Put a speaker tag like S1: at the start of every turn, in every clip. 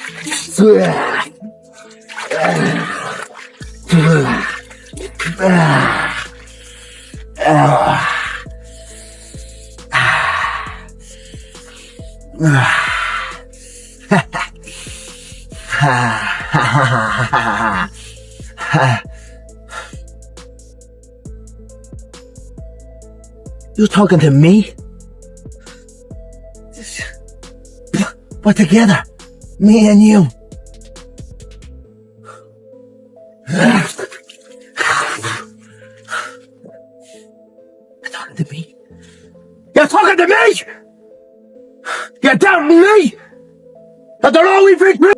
S1: You talking to me? We're together. Me and you. You're talking to me? You're talking to me? You're doubting me? I don't only think me.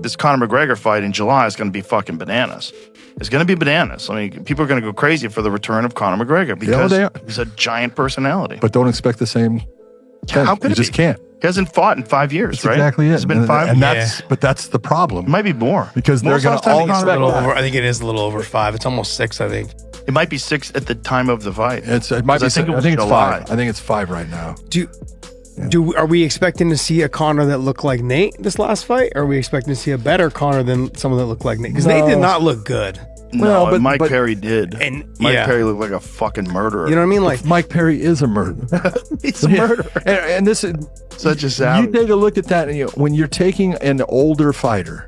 S2: This Conor McGregor fight in July is going to be fucking bananas. It's going to be bananas. I mean, people are going to go crazy for the return of Conor McGregor because he's a giant personality.
S3: But don't expect the same thing.
S2: How could
S3: you
S2: it
S3: just
S2: be?
S3: can't.
S2: He hasn't fought in 5 years,
S3: That's
S2: right?
S3: exactly it.
S2: It's been 5
S3: and
S2: years.
S3: But that's the problem.
S2: It might be more.
S3: Because they're going to all expect that.
S4: I think it is a little over 5. It's almost 6, I think.
S2: It might be 6 at the time of the fight.
S3: It might be. I think it's
S2: July.
S3: 5. I think it's 5 right now.
S4: Are we expecting to see a Conor that looked like Nate this last fight? Or are we expecting to see a better Conor than someone that looked like Nate? Because Nate did not look good.
S2: No, but Mike Perry did.
S4: And
S2: Mike Perry looked like a fucking murderer.
S4: You know what I mean? Like
S3: Mike Perry is a murderer.
S2: He's a murderer.
S3: And this is
S2: such a savage.
S3: You take a look at that, and when you're taking an older fighter,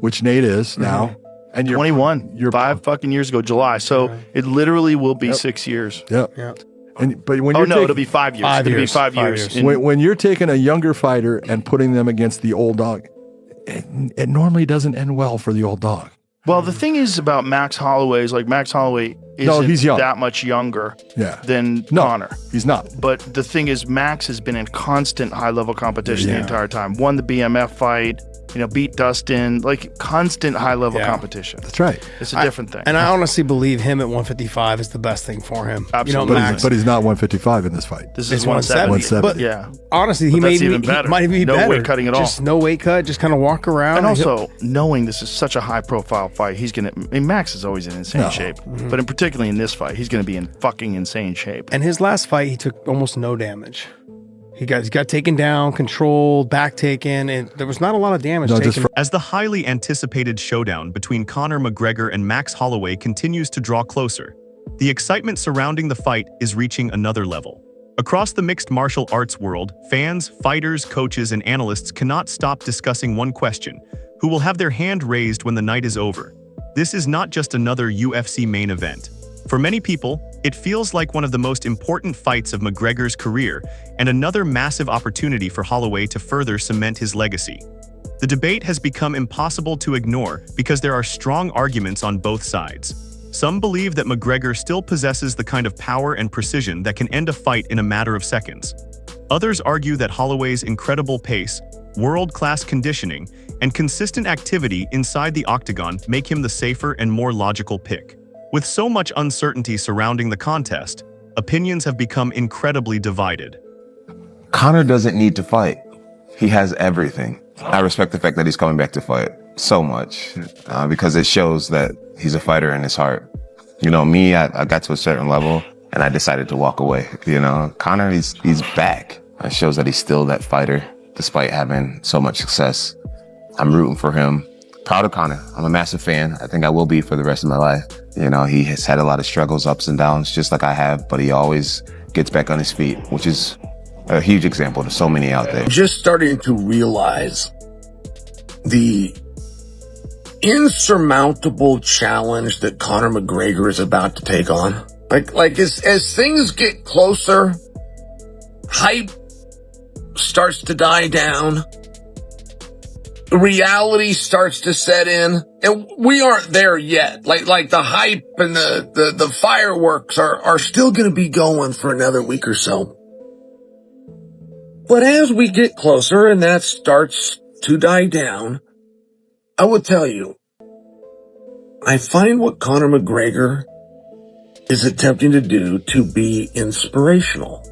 S3: which Nate is now, and you're
S2: 21. You're 5 fucking years ago, July. So it literally will be 6 years.
S3: Yep. But when
S2: it'll be 5 years. It'll be 5 years.
S3: When you're taking a younger fighter and putting them against the old dog, it normally doesn't end well for the old dog.
S2: Well, the thing is about Max Holloway is like Max Holloway isn't that much younger than Conor.
S3: He's not.
S2: But the thing is, Max has been in constant high-level competition the entire time. Won the BMF fight, beat Dustin, like constant high-level competition.
S3: That's right.
S2: It's a different thing.
S4: And I honestly believe him at 155 is the best thing for him.
S2: Absolutely.
S3: But he's not 155 in this fight.
S2: This is 170.
S4: But
S2: yeah.
S4: Honestly, he might be better.
S2: No weight cutting at all.
S4: Just no weight cut, just kind of walk around.
S2: And also, knowing this is such a high-profile fight, he's going to... I mean, Max is always in insane shape. But particularly in this fight, he's going to be in fucking insane shape.
S4: And his last fight, he took almost no damage. He got taken down, controlled, back taken, and there was not a lot of damage taken.
S5: As the highly anticipated showdown between Conor McGregor and Max Holloway continues to draw closer, the excitement surrounding the fight is reaching another level. Across the mixed martial arts world, fans, fighters, coaches, and analysts cannot stop discussing one question: who will have their hand raised when the night is over? This is not just another UFC main event. For many people, it feels like one of the most important fights of McGregor's career and another massive opportunity for Holloway to further cement his legacy. The debate has become impossible to ignore because there are strong arguments on both sides. Some believe that McGregor still possesses the kind of power and precision that can end a fight in a matter of seconds. Others argue that Holloway's incredible pace, world-class conditioning, and consistent activity inside the octagon make him the safer and more logical pick. With so much uncertainty surrounding the contest, opinions have become incredibly divided.
S6: Conor doesn't need to fight. He has everything. I respect the fact that he's coming back to fight so much because it shows that he's a fighter in his heart. Me, I got to a certain level and I decided to walk away. Conor, he's back. It shows that he's still that fighter despite having so much success. I'm rooting for him. Proud of Conor. I'm a massive fan. I think I will be for the rest of my life. He has had a lot of struggles, ups and downs, just like I have, but he always gets back on his feet, which is a huge example to so many out there.
S7: Just starting to realize the insurmountable challenge that Conor McGregor is about to take on. Like as things get closer, hype starts to die down. Reality starts to set in, and we aren't there yet. Like the hype and the fireworks are still going to be going for another week or so. But as we get closer and that starts to die down, I will tell you, I find what Conor McGregor is attempting to do to be inspirational.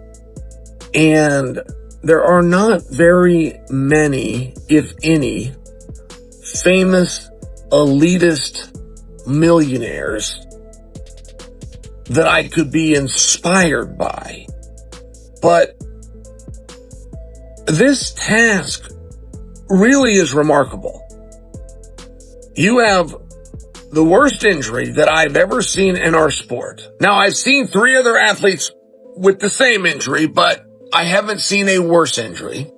S7: And there are not very many, if any, famous elitist millionaires that I could be inspired by. But this task really is remarkable. You have the worst injury that I've ever seen in our sport. Now, I've seen 3 other athletes with the same injury, but I haven't seen a worse injury.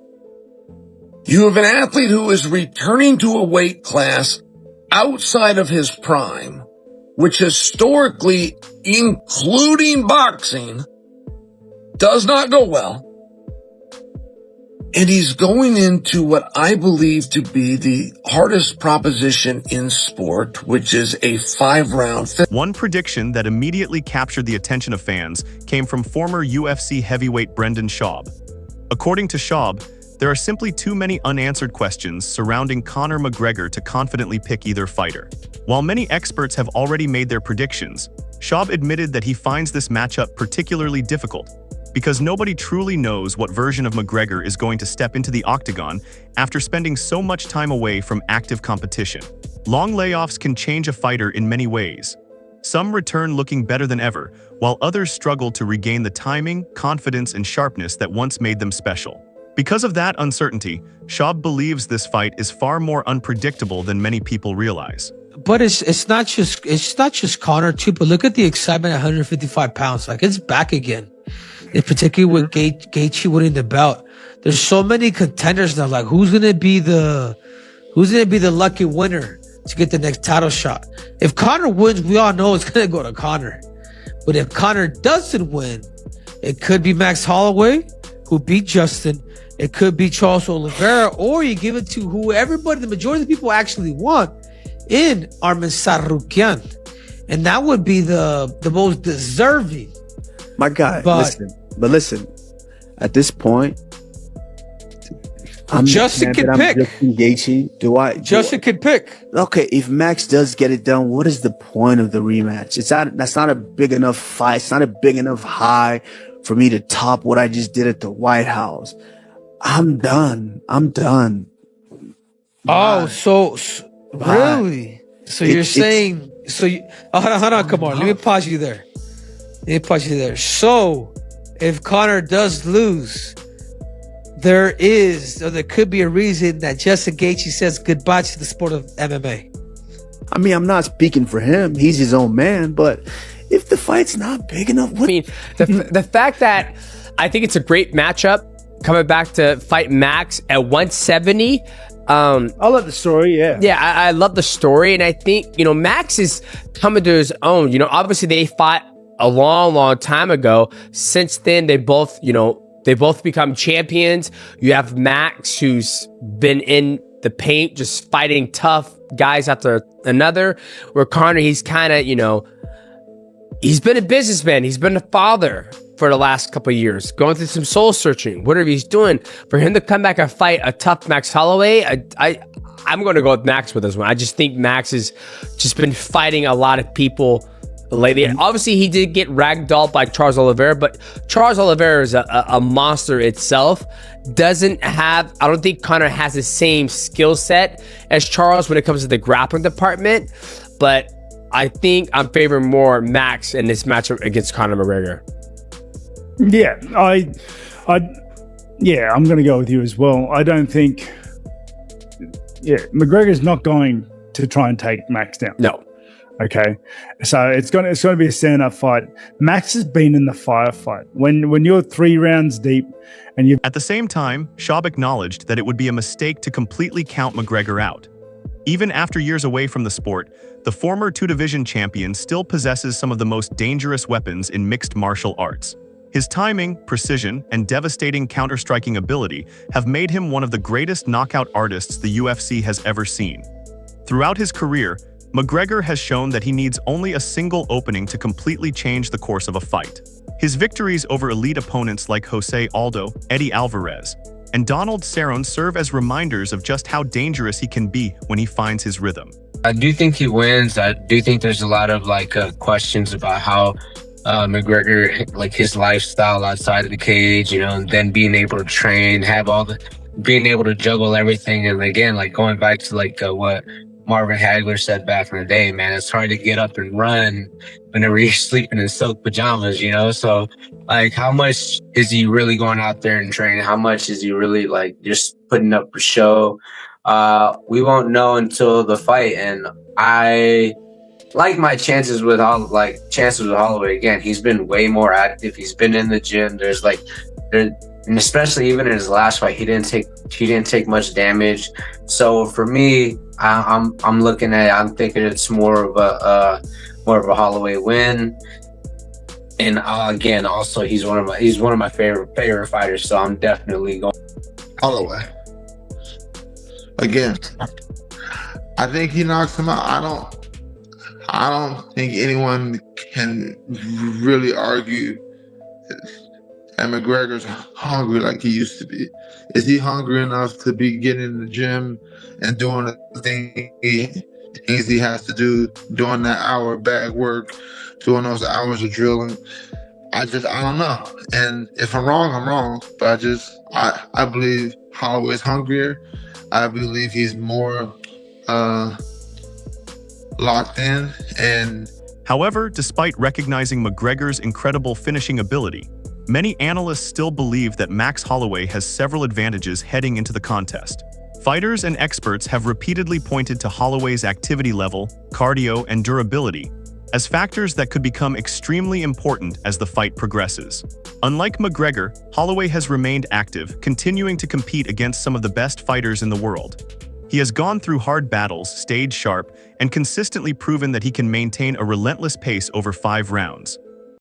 S7: You have an athlete who is returning to a weight class outside of his prime, which historically, including boxing, does not go well. And he's going into what I believe to be the hardest proposition in sport, which is a 5-round.
S5: One prediction that immediately captured the attention of fans came from former UFC heavyweight Brendan Schaub. According to Schaub, there are simply too many unanswered questions surrounding Conor McGregor to confidently pick either fighter. While many experts have already made their predictions, Schaub admitted that he finds this matchup particularly difficult, because nobody truly knows what version of McGregor is going to step into the octagon after spending so much time away from active competition. Long layoffs can change a fighter in many ways. Some return looking better than ever, while others struggle to regain the timing, confidence, and sharpness that once made them special. Because of that uncertainty, Schaub believes this fight is far more unpredictable than many people realize.
S1: But it's not just Conor too. But look at the excitement at 155 pounds. Like, it's back again. In particular with Gaethje winning the belt. There's so many contenders now. Like, who's gonna be the lucky winner to get the next title shot? If Conor wins, we all know it's gonna go to Conor. But if Conor doesn't win, it could be Max Holloway, who beat Justin. It could be Charles Oliveira, or you give it to who everybody, the majority of the people actually want, in Arman Tsarukyan. And that would be the most deserving.
S8: My guy,
S1: But
S8: listen, at this point,
S1: Justin can pick.
S8: Justin
S1: can pick.
S8: Okay, if Max does get it done, what is the point of the rematch? That's not a big enough fight. It's not a big enough high for me to top what I just did at the White House. I'm done.
S1: Oh, so really? So you're saying, hold on, come on. Let me pause you there. So if Conor does lose, there could be a reason that Justin Gaethje says goodbye to the sport of MMA.
S8: I mean, I'm not speaking for him. He's his own man. But if the fight's not big enough,
S9: I mean, the fact that I think it's a great matchup coming back to fight Max at 170.
S10: I love the story. Yeah,
S9: I love the story, and I think Max is coming to his own. Obviously they fought a long time ago. Since then, they both become champions. You have Max, who's been in the paint, just fighting tough guys after another. Where Conor, he's kind of, he's been a businessman. He's been a father for the last couple of years, going through some soul searching, whatever he's doing. For him to come back and fight a tough Max Holloway, I'm going to go with Max with this one. I just think Max has just been fighting a lot of people lately. And obviously, he did get ragdolled by Charles Oliveira, but Charles Oliveira is a monster itself. I don't think Conor has the same skill set as Charles when it comes to the grappling department, but I think I'm favoring more Max in this matchup against Conor McGregor.
S10: Yeah, I'm going to go with you as well. I don't think, McGregor's not going to try and take Max down.
S9: No.
S10: Okay, so it's going to be a stand-up fight. Max has been in the firefight. When you're 3 rounds deep, and you.
S5: At the same time, Schaub acknowledged that it would be a mistake to completely count McGregor out. Even after years away from the sport, the former two-division champion still possesses some of the most dangerous weapons in mixed martial arts. His timing, precision, and devastating counter-striking ability have made him one of the greatest knockout artists the UFC has ever seen. Throughout his career, McGregor has shown that he needs only a single opening to completely change the course of a fight. His victories over elite opponents like Jose Aldo, Eddie Alvarez, and Donald Cerrone serve as reminders of just how dangerous he can be when he finds his rhythm.
S11: I do think he wins. I do think there's a lot of questions about how McGregor, like his lifestyle outside of the cage, and then being able to train, being able to juggle everything. And again, going back to what Marvin Hagler said back in the day, man, it's hard to get up and run whenever you're sleeping in silk pajamas, So how much is he really going out there and training? How much is he really just putting up a show? We won't know until the fight. And I like my chances with Holloway. Again, he's been way more active. He's been in the gym. And especially even in his last fight, he didn't take much damage. So for me, I'm thinking it's more of a Holloway win. And again, also he's one of my favorite fighters. So I'm definitely going
S12: Holloway. Again, I think he knocks him out. I don't think anyone can really argue that McGregor's hungry like he used to be. Is he hungry enough to be getting in the gym and doing the things he has to do, doing that hour of bag work, doing those hours of drilling? I don't know. And if I'm wrong, I'm wrong. But I believe Holloway's hungrier. I believe he's more locked in.
S5: However, despite recognizing McGregor's incredible finishing ability, many analysts still believe that Max Holloway has several advantages heading into the contest. Fighters and experts have repeatedly pointed to Holloway's activity level, cardio, and durability as factors that could become extremely important as the fight progresses. Unlike McGregor, Holloway has remained active, continuing to compete against some of the best fighters in the world. He has gone through hard battles, stayed sharp, and consistently proven that he can maintain a relentless pace over 5 rounds.